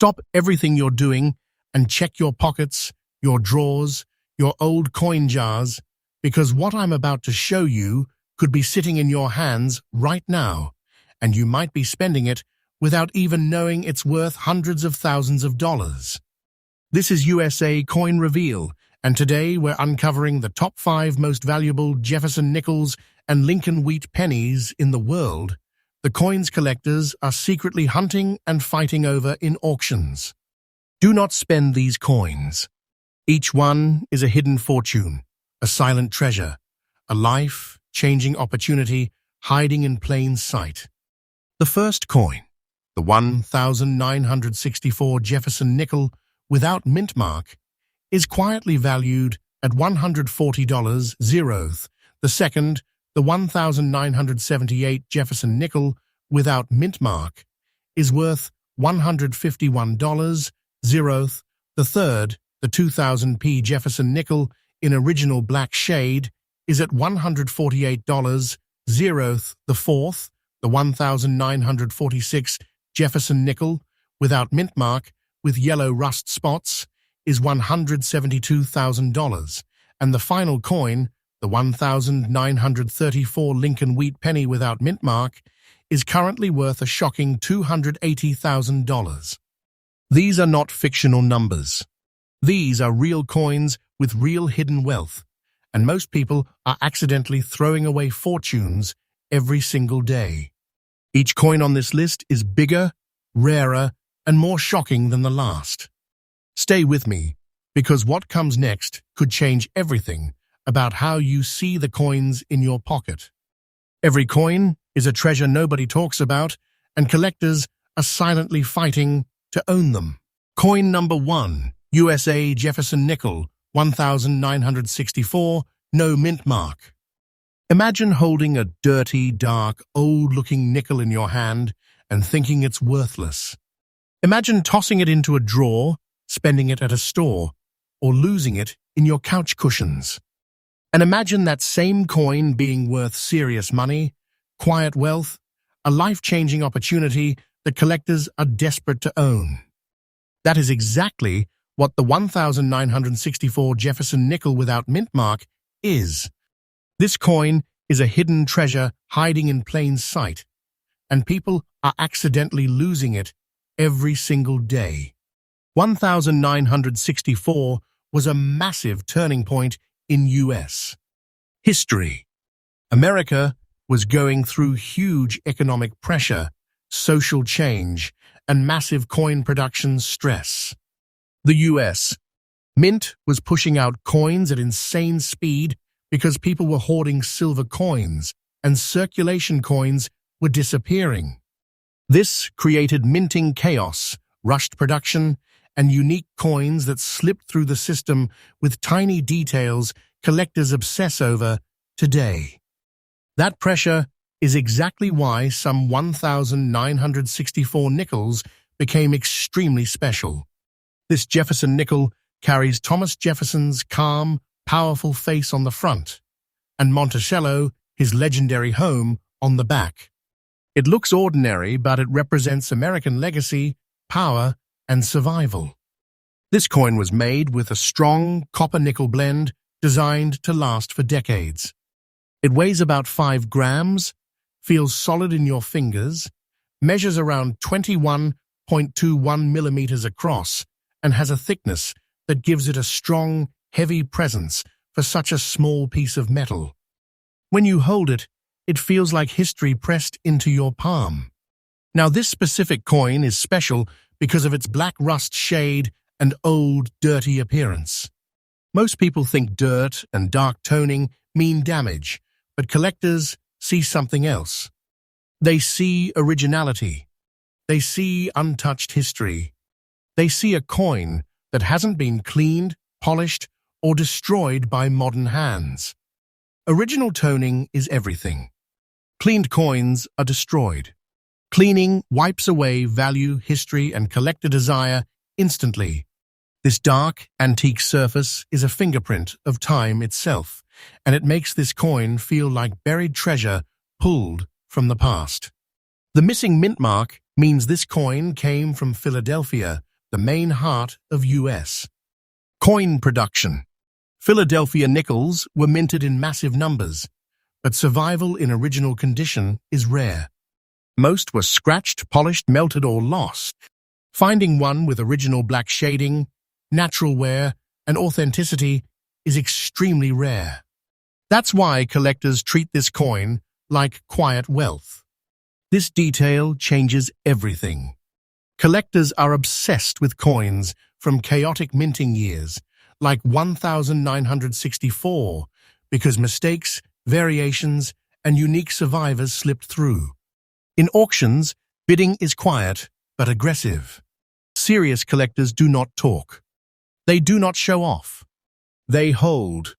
Stop everything you're doing and check your pockets, your drawers, your old coin jars, because what I'm about to show you could be sitting in your hands right now, and you might be spending it without even knowing it's worth hundreds of thousands of dollars. This is USA Coin Reveal, and today we're uncovering the top 5 most valuable Jefferson nickels and Lincoln wheat pennies in the world. The coins collectors are secretly hunting and fighting over in auctions. Do not spend these coins. Each one is a hidden fortune, a silent treasure, a life-changing opportunity hiding in plain sight. The first coin, the 1964 Jefferson nickel without mint mark, is quietly valued at $140. The second, the 1978 Jefferson nickel without mint mark, is worth $151. The third, the 2000p Jefferson nickel in original black shade, is at $148. The fourth, the 1946 Jefferson nickel without mint mark with yellow rust spots, is $172,000. And the final coin, the 1934 Lincoln wheat penny without mint mark, is currently worth a shocking $280,000. These are not fictional numbers. These are real coins with real hidden wealth, and most people are accidentally throwing away fortunes every single day. Each coin on this list is bigger, rarer, and more shocking than the last. Stay with me, because what comes next could change everything about how you see the coins in your pocket. Every coin is a treasure nobody talks about, and collectors are silently fighting to own them. Coin number 1, USA Jefferson nickel, 1964, no mint mark. Imagine holding a dirty, dark, old-looking nickel in your hand and thinking it's worthless. Imagine tossing it into a drawer, spending it at a store, or losing it in your couch cushions. And imagine that same coin being worth serious money, quiet wealth, a life-changing opportunity that collectors are desperate to own. That is exactly what the 1964 Jefferson nickel without mint mark is. This coin is a hidden treasure hiding in plain sight, and people are accidentally losing it every single day. 1964 was a massive turning point in U.S. history. America was going through huge economic pressure, social change, and massive coin production stress. The U.S. Mint was pushing out coins at insane speed because people were hoarding silver coins and circulation coins were disappearing. This created minting chaos, rushed production, and unique coins that slipped through the system with tiny details collectors obsess over today. That pressure is exactly why some 1964 nickels became extremely special. This Jefferson nickel carries Thomas Jefferson's calm, powerful face on the front, and Monticello, his legendary home, on the back. It looks ordinary, but it represents American legacy, power, and survival. This coin was made with a strong copper-nickel blend designed to last for decades. It weighs about 5 grams, feels solid in your fingers, measures around 21.21 millimeters across, and has a thickness that gives it a strong, heavy presence for such a small piece of metal. When you hold it, it feels like history pressed into your palm. Now, this specific coin is special because of its black rust shade and old, dirty appearance. Most people think dirt and dark toning mean damage, but collectors see something else. They see originality. They see untouched history. They see a coin that hasn't been cleaned, polished, or destroyed by modern hands. Original toning is everything. Cleaned coins are destroyed. Cleaning wipes away value, history, and collector desire instantly. This dark, antique surface is a fingerprint of time itself, and it makes this coin feel like buried treasure pulled from the past. The missing mint mark means this coin came from Philadelphia, the main heart of U.S. Coin production. Philadelphia nickels were minted in massive numbers, but survival in original condition is rare. Most were scratched, polished, melted, or lost. Finding one with original black shading, natural wear, and authenticity is extremely rare. That's why collectors treat this coin like quiet wealth. This detail changes everything. Collectors are obsessed with coins from chaotic minting years, like 1964, because mistakes, variations, and unique survivors slipped through. In auctions, bidding is quiet but aggressive. Serious collectors do not talk. They do not show off. They hold.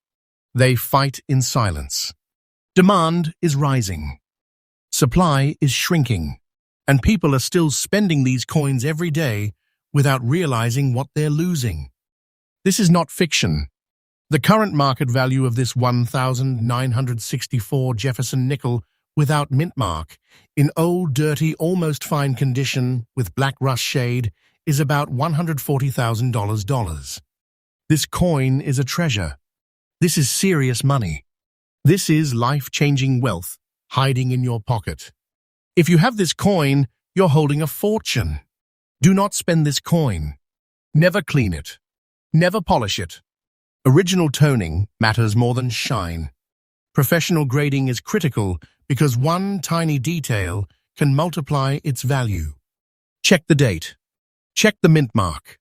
They fight in silence. Demand is rising. Supply is shrinking, and people are still spending these coins every day without realizing what they're losing. This is not fiction. The current market value of this 1964 Jefferson nickel without mint mark, in old, dirty, almost fine condition with black rust shade, is about $140,000. This coin is a treasure. This is serious money. This is life-changing wealth hiding in your pocket. If you have this coin, you're holding a fortune. Do not spend this coin. Never clean it. Never polish it. Original toning matters more than shine. Professional grading is critical because one tiny detail can multiply its value. Check the date. Check the mint mark.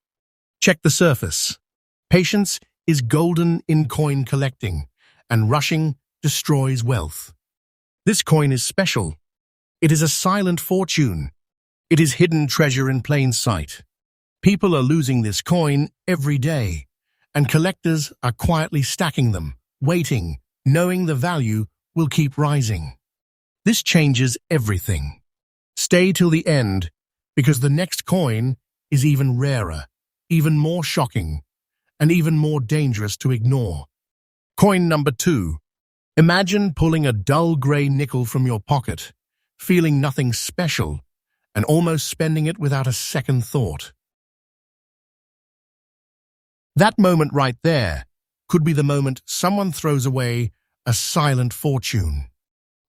Check the surface. Patience is golden in coin collecting, and rushing destroys wealth. This coin is special. It is a silent fortune. It is hidden treasure in plain sight. People are losing this coin every day, and collectors are quietly stacking them, waiting, knowing the value will keep rising. This changes everything. Stay till the end, because the next coin is even rarer, even more shocking, and even more dangerous to ignore. Coin number 2. Imagine pulling a dull grey nickel from your pocket, feeling nothing special, and almost spending it without a second thought. That moment right there could be the moment someone throws away a silent fortune.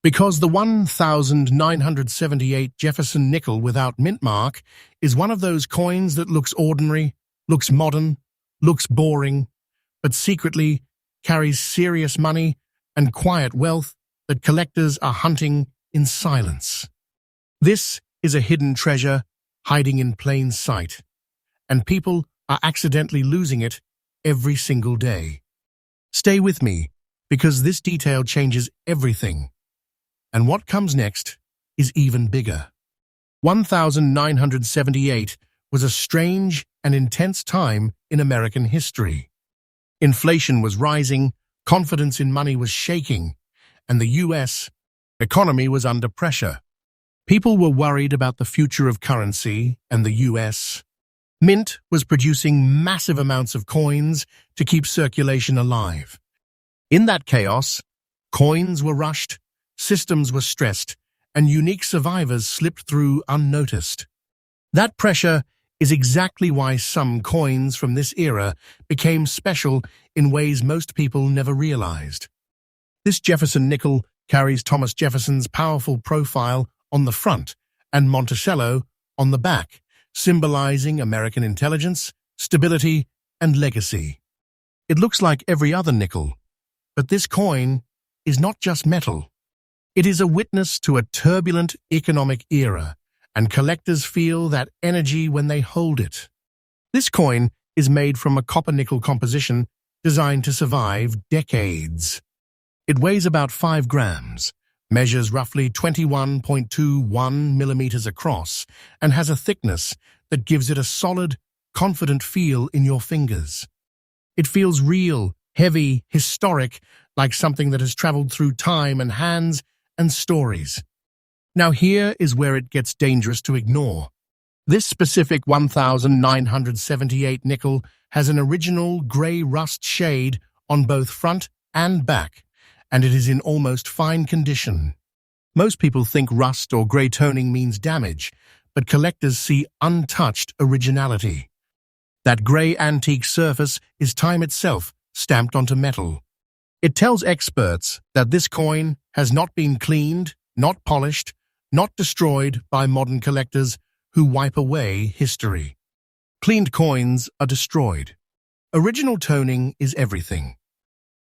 Because the 1978 Jefferson nickel without mint mark is one of those coins that looks ordinary, looks modern, looks boring, but secretly carries serious money and quiet wealth that collectors are hunting in silence. This is a hidden treasure hiding in plain sight, and people are accidentally losing it every single day. Stay with me, because this detail changes everything. And what comes next is even bigger. 1978 was a strange and intense time in American history. Inflation was rising, confidence in money was shaking, and the U.S. economy was under pressure. People were worried about the future of currency and the U.S. Mint was producing massive amounts of coins to keep circulation alive. In that chaos, coins were rushed, systems were stressed, and unique survivors slipped through unnoticed. That pressure is exactly why some coins from this era became special in ways most people never realized. This Jefferson nickel carries Thomas Jefferson's powerful profile on the front and Monticello on the back, symbolizing American intelligence, stability, and legacy. It looks like every other nickel, but this coin is not just metal. It is a witness to a turbulent economic era, and collectors feel that energy when they hold it. This coin is made from a copper-nickel composition designed to survive decades. It weighs about 5 grams, measures roughly 21.21 millimeters across, and has a thickness that gives it a solid, confident feel in your fingers. It feels real, heavy, historic, like something that has traveled through time and hands and stories. Now here is where it gets dangerous to ignore. This specific 1978 nickel has an original grey rust shade on both front and back, and it is in almost fine condition. Most people think rust or grey toning means damage, but collectors see untouched originality. That grey antique surface is time itself stamped onto metal. It tells experts that this coin has not been cleaned, not polished, not destroyed by modern collectors who wipe away history. Cleaned coins are destroyed. Original toning is everything.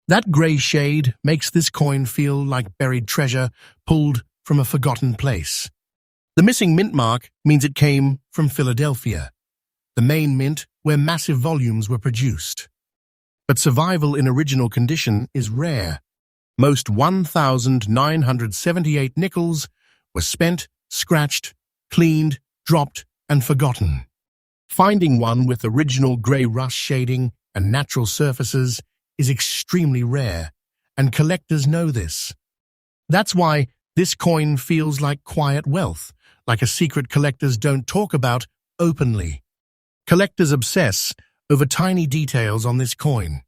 That grey shade makes this coin feel like buried treasure pulled from a forgotten place. The missing mint mark means it came from Philadelphia, the main mint where massive volumes were produced. But survival in original condition is rare. Most 1,978 nickels were spent, scratched, cleaned, dropped, and forgotten. Finding one with original grey rust shading and natural surfaces is extremely rare, and collectors know this. That's why this coin feels like quiet wealth, like a secret collectors don't talk about openly. Collectors obsess over tiny details on this coin.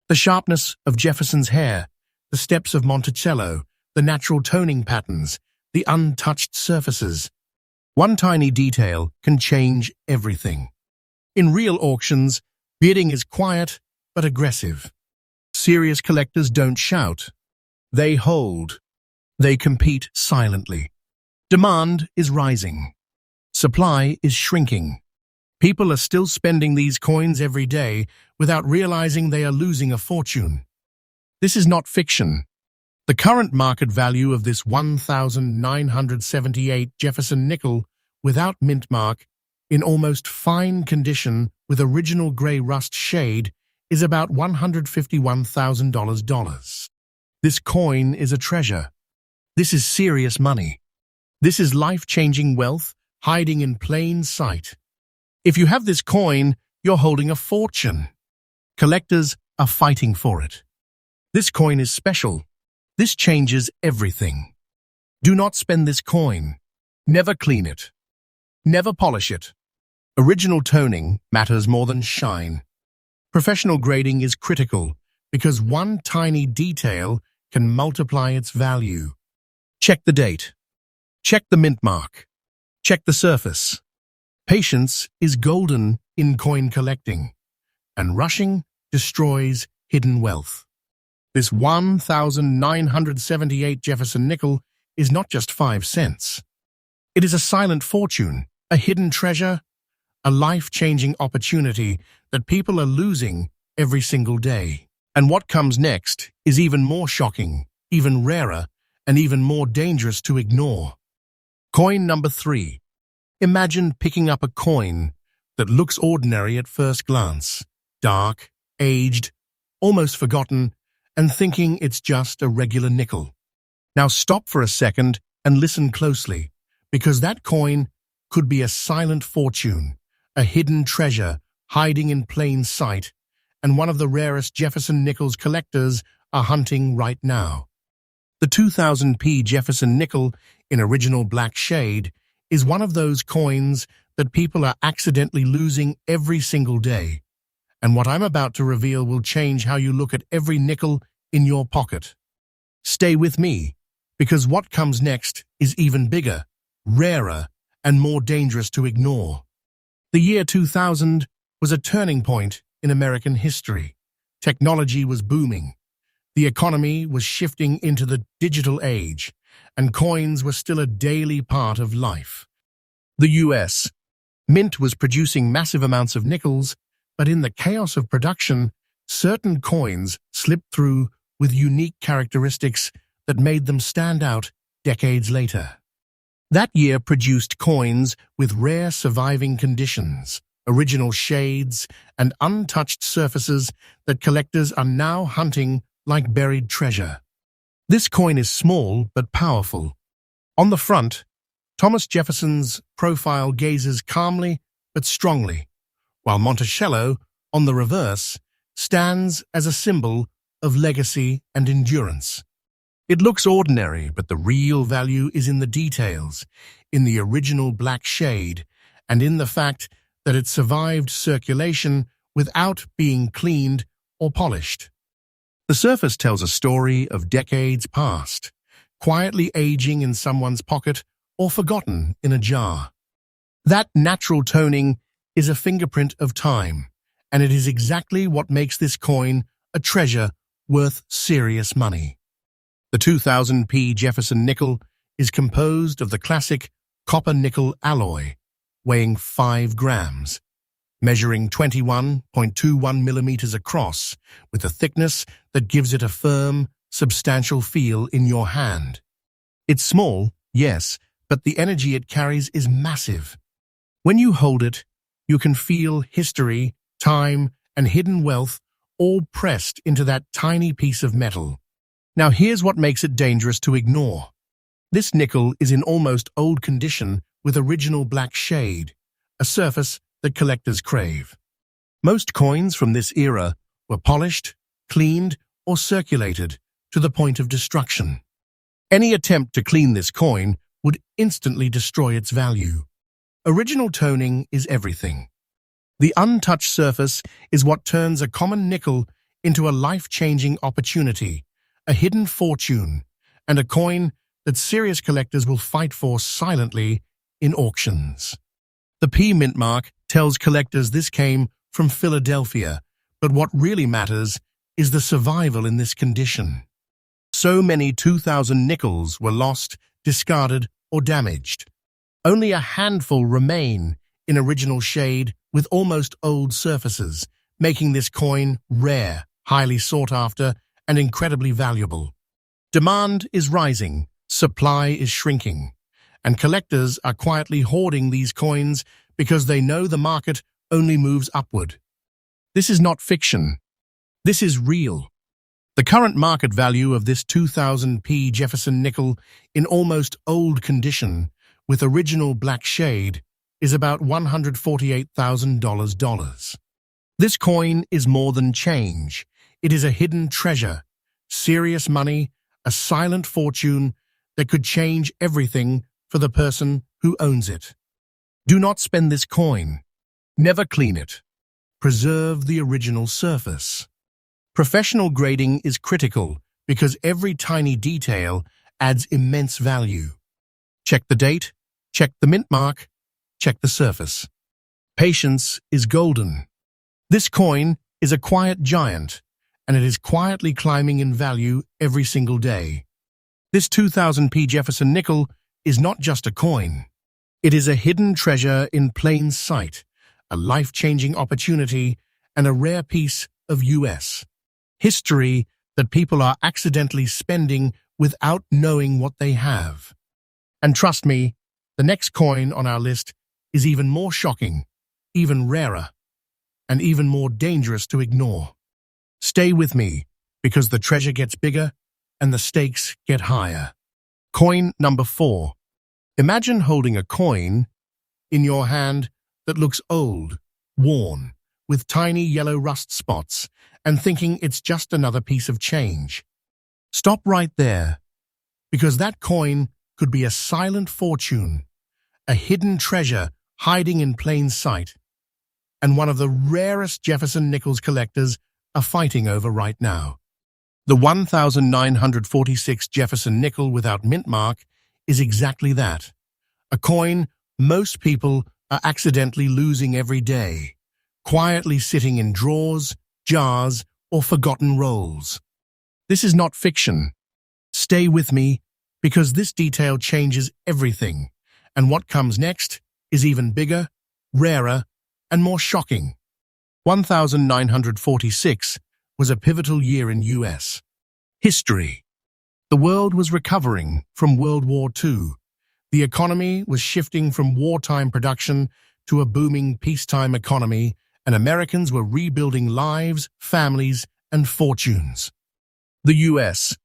The sharpness of Jefferson's hair, the steps of Monticello, the natural toning patterns, the untouched surfaces. One tiny detail can change everything. In real auctions, bidding is quiet but aggressive. Serious collectors don't shout. They hold. They compete silently. Demand is rising. Supply is shrinking. People are still spending these coins every day without realizing they are losing a fortune. This is not fiction. The current market value of this 1,978 Jefferson nickel without mint mark, in almost fine condition with original grey rust shade, is about $151,000. This coin is a treasure. This is serious money. This is life-changing wealth hiding in plain sight. If you have this coin, you're holding a fortune. Collectors are fighting for it. This coin is special. This changes everything. Do not spend this coin. Never clean it. Never polish it. Original toning matters more than shine. Professional grading is critical because one tiny detail can multiply its value. Check the date. Check the mint mark. Check the surface. Patience is golden in coin collecting, and rushing destroys hidden wealth. This 1,978 Jefferson nickel is not just 5 cents. It is a silent fortune, a hidden treasure, a life-changing opportunity that people are losing every single day. And what comes next is even more shocking, even rarer, and even more dangerous to ignore. Coin number 3. Imagine picking up a coin that looks ordinary at first glance, dark, aged, almost forgotten, and thinking it's just a regular nickel. Now stop for a second and listen closely, because that coin could be a silent fortune, a hidden treasure hiding in plain sight, and one of the rarest Jefferson nickels collectors are hunting right now. The 2000p Jefferson nickel in original black shade is one of those coins that people are accidentally losing every single day. And what I'm about to reveal will change how you look at every nickel in your pocket. Stay with me, because what comes next is even bigger, rarer, and more dangerous to ignore. The year 2000 was a turning point in American history. Technology was booming. The economy was shifting into the digital age, and coins were still a daily part of life. The U.S. Mint was producing massive amounts of nickels, but in the chaos of production, certain coins slipped through with unique characteristics that made them stand out decades later. That year produced coins with rare surviving conditions, original shades, and untouched surfaces that collectors are now hunting like buried treasure. This coin is small but powerful. On the front, Thomas Jefferson's profile gazes calmly but strongly, while Monticello, on the reverse, stands as a symbol of legacy and endurance. It looks ordinary, but the real value is in the details, in the original black shade, and in the fact that it survived circulation without being cleaned or polished. The surface tells a story of decades past, quietly aging in someone's pocket or forgotten in a jar. That natural toning is a fingerprint of time, and it is exactly what makes this coin a treasure worth serious money. The 2000p Jefferson nickel is composed of the classic copper-nickel alloy, weighing 5 grams, measuring 21.21 millimeters across, with a thickness that gives it a firm, substantial feel in your hand. It's small, yes, but the energy it carries is massive. When you hold it, you can feel history, time, and hidden wealth all pressed into that tiny piece of metal. Now here's what makes it dangerous to ignore. This nickel is in almost old condition with original black shade, a surface that collectors crave. Most coins from this era were polished, cleaned, or circulated to the point of destruction. Any attempt to clean this coin would instantly destroy its value. Original toning is everything. The untouched surface is what turns a common nickel into a life-changing opportunity, a hidden fortune, and a coin that serious collectors will fight for silently in auctions. The P mint mark tells collectors this came from Philadelphia, but what really matters is the survival in this condition. So many 2000 nickels were lost, discarded, or damaged. Only a handful remain in original shade with almost old surfaces, making this coin rare, highly sought after, and incredibly valuable. Demand is rising, supply is shrinking, and collectors are quietly hoarding these coins because they know the market only moves upward. This is not fiction. This is real. The current market value of this 2000p Jefferson nickel in almost old condition with original black shade is about $148,000. This coin is more than change. It is a hidden treasure, serious money, a silent fortune that could change everything for the person who owns it. Do not spend this coin. Never clean it. Preserve the original surface. Professional grading is critical because every tiny detail adds immense value. Check the date, check the mint mark, check the surface. Patience is golden. This coin is a quiet giant, and it is quietly climbing in value every single day. This 2000p Jefferson nickel is not just a coin. It is a hidden treasure in plain sight, a life-changing opportunity, and a rare piece of U.S. history that people are accidentally spending without knowing what they have. And trust me, the next coin on our list is even more shocking, even rarer, and even more dangerous to ignore. Stay with me, because the treasure gets bigger and the stakes get higher. Coin number 4. Imagine holding a coin in your hand that looks old, worn, with tiny yellow rust spots, and thinking it's just another piece of change. Stop right there, because that coin could be a silent fortune, a hidden treasure hiding in plain sight, and one of the rarest Jefferson nickels collectors are fighting over right now. The 1946 Jefferson nickel without mint mark is exactly that, a coin most people are accidentally losing every day, quietly sitting in drawers, jars, or forgotten rolls. This is not fiction. Stay with me, because this detail changes everything, and what comes next is even bigger, rarer, and more shocking. 1946 was a pivotal year in U.S. history. The world was recovering from World War II. The economy was shifting from wartime production to a booming peacetime economy, and Americans were rebuilding lives, families, and fortunes. The U.S.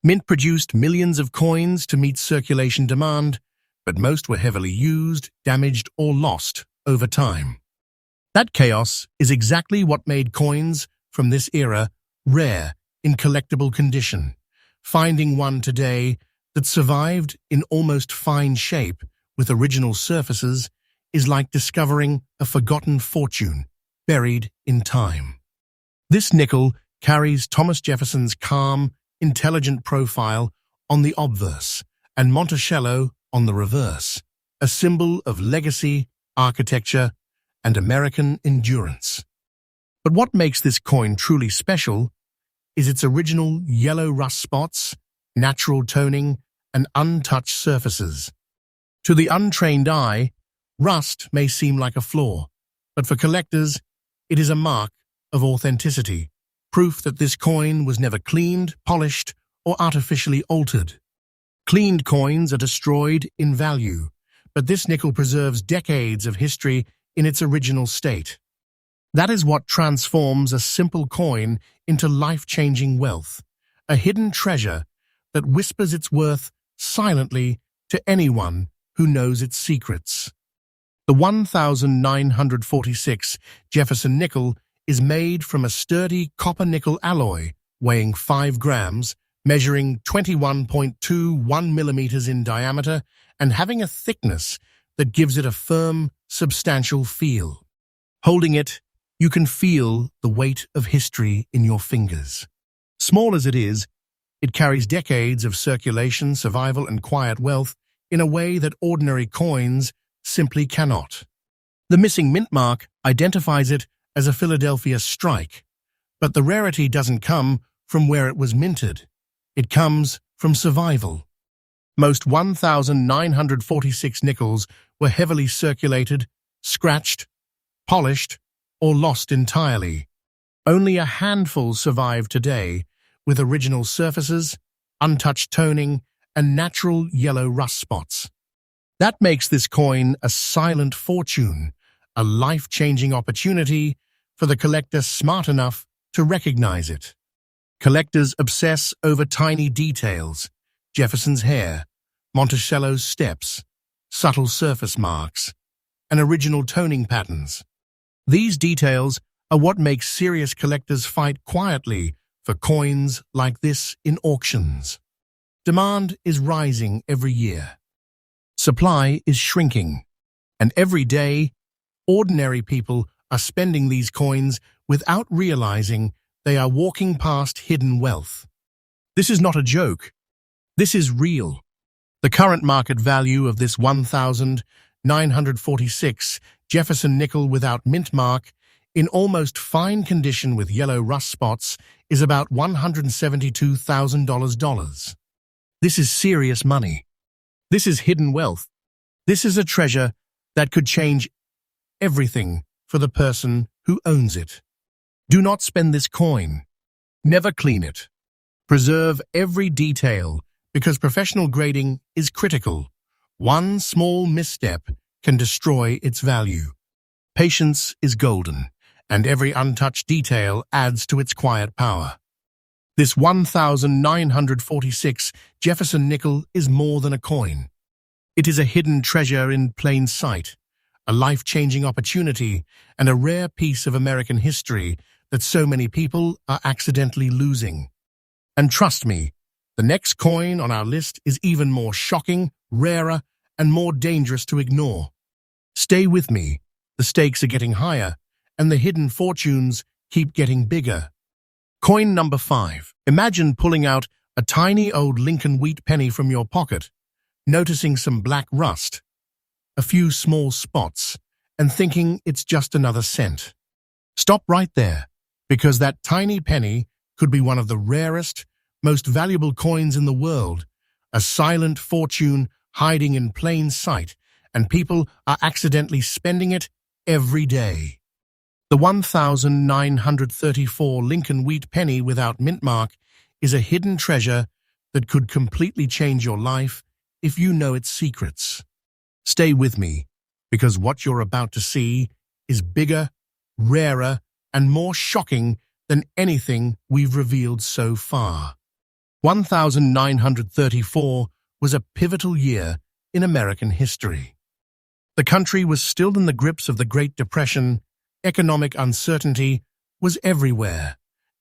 Mint produced millions of coins to meet circulation demand, but most were heavily used, damaged, or lost over time. That chaos is exactly what made coins from this era rare in collectible condition. Finding one today that survived in almost fine shape with original surfaces is like discovering a forgotten fortune buried in time. This nickel carries Thomas Jefferson's calm, intelligent profile on the obverse and Monticello on the reverse, a symbol of legacy, architecture, and American endurance. But what makes this coin truly special is its original yellow rust spots, natural toning, and untouched surfaces. To the untrained eye, rust may seem like a flaw, but for collectors, it is a mark of authenticity, proof that this coin was never cleaned, polished, or artificially altered. Cleaned coins are destroyed in value, but this nickel preserves decades of history in its original state. That is what transforms a simple coin into life-changing wealth, a hidden treasure that whispers its worth silently to anyone who knows its secrets. The 1946 Jefferson nickel is made from a sturdy copper-nickel alloy weighing 5 grams, measuring 21.21 millimeters in diameter and having a thickness that gives it a firm, substantial feel. Holding it, you can feel the weight of history in your fingers. Small as it is, it carries decades of circulation, survival, and quiet wealth in a way that ordinary coins simply cannot. The missing mint mark identifies it as a Philadelphia strike, but the rarity doesn't come from where it was minted. It comes from survival. Most 1946 nickels were heavily circulated, scratched, polished, or lost entirely. Only a handful survive today, with original surfaces, untouched toning, and natural yellow rust spots. That makes this coin a silent fortune, a life-changing opportunity for the collector smart enough to recognize it. Collectors obsess over tiny details: Jefferson's hair, Monticello's steps, subtle surface marks, and original toning patterns. These details are what make serious collectors fight quietly for coins like this in auctions. Demand is rising every year. Supply is shrinking. And every day, ordinary people are spending these coins without realizing they are walking past hidden wealth. This is not a joke. This is real. The current market value of this 1946 Jefferson nickel without mint mark, in almost fine condition with yellow rust spots, is about $172,000. This is serious money. This is hidden wealth. This is a treasure that could change everything for the person who owns it. Do not spend this coin. Never clean it. Preserve every detail, because professional grading is critical. One small misstep can destroy its value. Patience is golden, and every untouched detail adds to its quiet power. This 1946 Jefferson nickel is more than a coin. It is a hidden treasure in plain sight, a life-changing opportunity, and a rare piece of American history that so many people are accidentally losing. And trust me, the next coin on our list is even more shocking, rarer, and more dangerous to ignore. Stay with me. The stakes are getting higher, and the hidden fortunes keep getting bigger. Coin number 5. Imagine pulling out a tiny old Lincoln wheat penny from your pocket, noticing some black rust, a few small spots, and thinking it's just another cent. Stop right there, because that tiny penny could be one of the rarest, most valuable coins in the world, a silent fortune hiding in plain sight, and people are accidentally spending it every day. The 1934 Lincoln wheat penny without mint mark is a hidden treasure that could completely change your life if you know its secrets. Stay with me, because what you're about to see is bigger, rarer, and more shocking than anything we've revealed so far. 1934 was a pivotal year in American history. The country was still in the grips of the Great Depression, economic uncertainty was everywhere,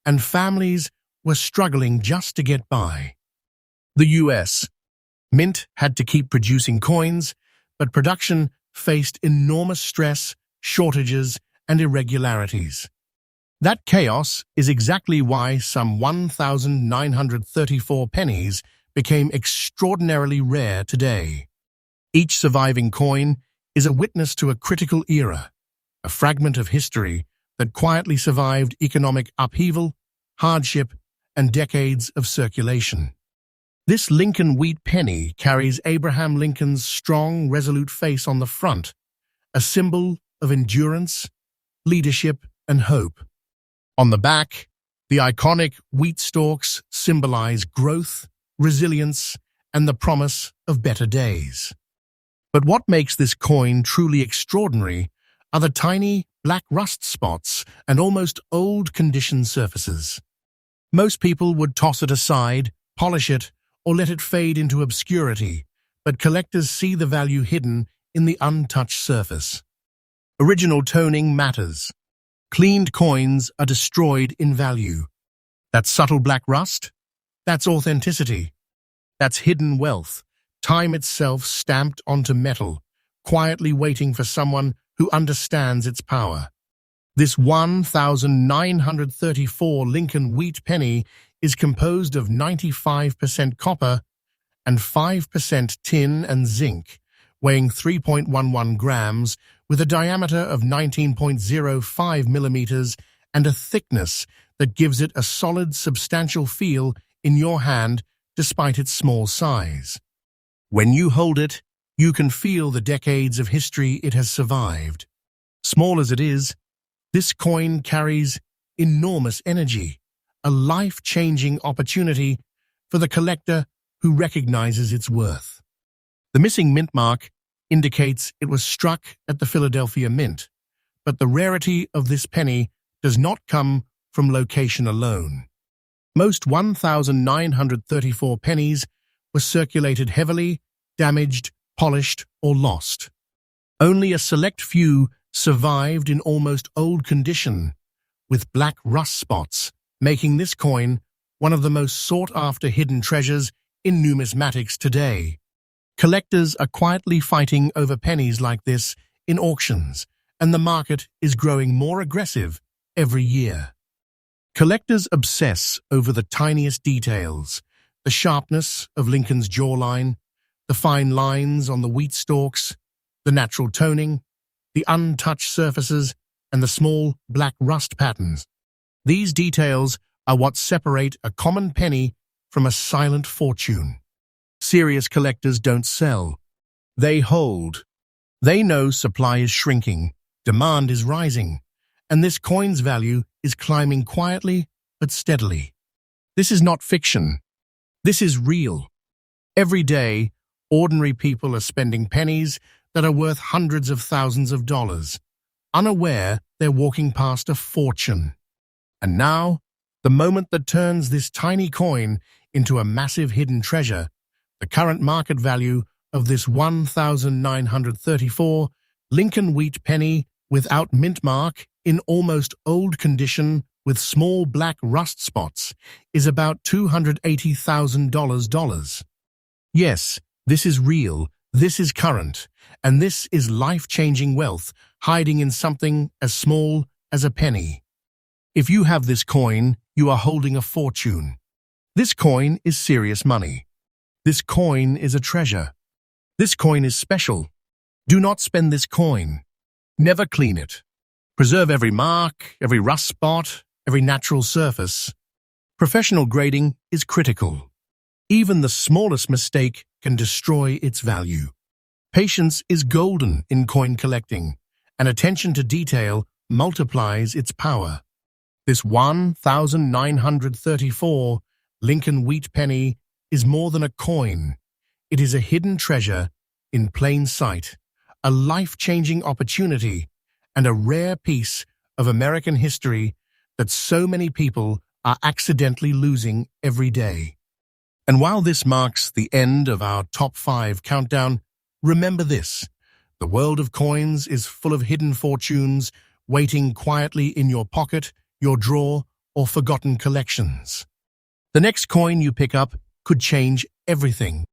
and families were struggling just to get by. The U.S. Mint had to keep producing coins, but production faced enormous stress, shortages, and irregularities. That chaos is exactly why some 1,934 pennies became extraordinarily rare today. Each surviving coin is a witness to a critical era, a fragment of history that quietly survived economic upheaval, hardship, and decades of circulation. This Lincoln wheat penny carries Abraham Lincoln's strong, resolute face on the front, a symbol of endurance, leadership, and hope. On the back, the iconic wheat stalks symbolize growth, resilience, and the promise of better days. But what makes this coin truly extraordinary are the tiny black rust spots and almost old-conditioned surfaces. Most people would toss it aside, polish it, or let it fade into obscurity, but collectors see the value hidden in the untouched surface. Original toning matters. Cleaned coins are destroyed in value. That subtle black rust? That's authenticity. That's hidden wealth, time itself stamped onto metal, quietly waiting for someone who understands its power. This 1,934 Lincoln wheat penny is composed of 95% copper and 5% tin and zinc, weighing 3.11 grams, with a diameter of 19.05 millimeters and a thickness that gives it a solid, substantial feel in your hand despite its small size. When you hold it, you can feel the decades of history it has survived. Small as it is, this coin carries enormous energy, a life-changing opportunity for the collector who recognizes its worth. The missing mint mark indicates it was struck at the Philadelphia Mint, but the rarity of this penny does not come from location alone. Most 1,934 pennies were circulated heavily, damaged, polished, or lost. Only a select few survived in almost old condition, with black rust spots, making this coin one of the most sought-after hidden treasures in numismatics today. Collectors are quietly fighting over pennies like this in auctions, and the market is growing more aggressive every year. Collectors obsess over the tiniest details, the sharpness of Lincoln's jawline, the fine lines on the wheat stalks, the natural toning, the untouched surfaces, and the small black rust patterns. These details are what separate a common penny from a silent fortune. Serious collectors don't sell. They hold. They know supply is shrinking, demand is rising, and this coin's value is climbing quietly but steadily. This is not fiction. This is real. Every day, ordinary people are spending pennies that are worth hundreds of thousands of dollars, unaware they're walking past a fortune. And now, the moment that turns this tiny coin into a massive hidden treasure, the current market value of this 1,934 Lincoln wheat penny without mint mark in almost old condition with small black rust spots is about $280,000. Yes, this is real, this is current, and this is life-changing wealth hiding in something as small as a penny. If you have this coin, you are holding a fortune. This coin is serious money. This coin is a treasure. This coin is special. Do not spend this coin. Never clean it. Preserve every mark, every rust spot, every natural surface. Professional grading is critical. Even the smallest mistake can destroy its value. Patience is golden in coin collecting, and attention to detail multiplies its power. This 1,934 Lincoln wheat penny is more than a coin. It is a hidden treasure in plain sight, a life-changing opportunity, and a rare piece of American history that so many people are accidentally losing every day. And while this marks the end of our top 5 countdown, remember this: the world of coins is full of hidden fortunes waiting quietly in your pocket, your drawer, or forgotten collections. The next coin you pick up could change everything.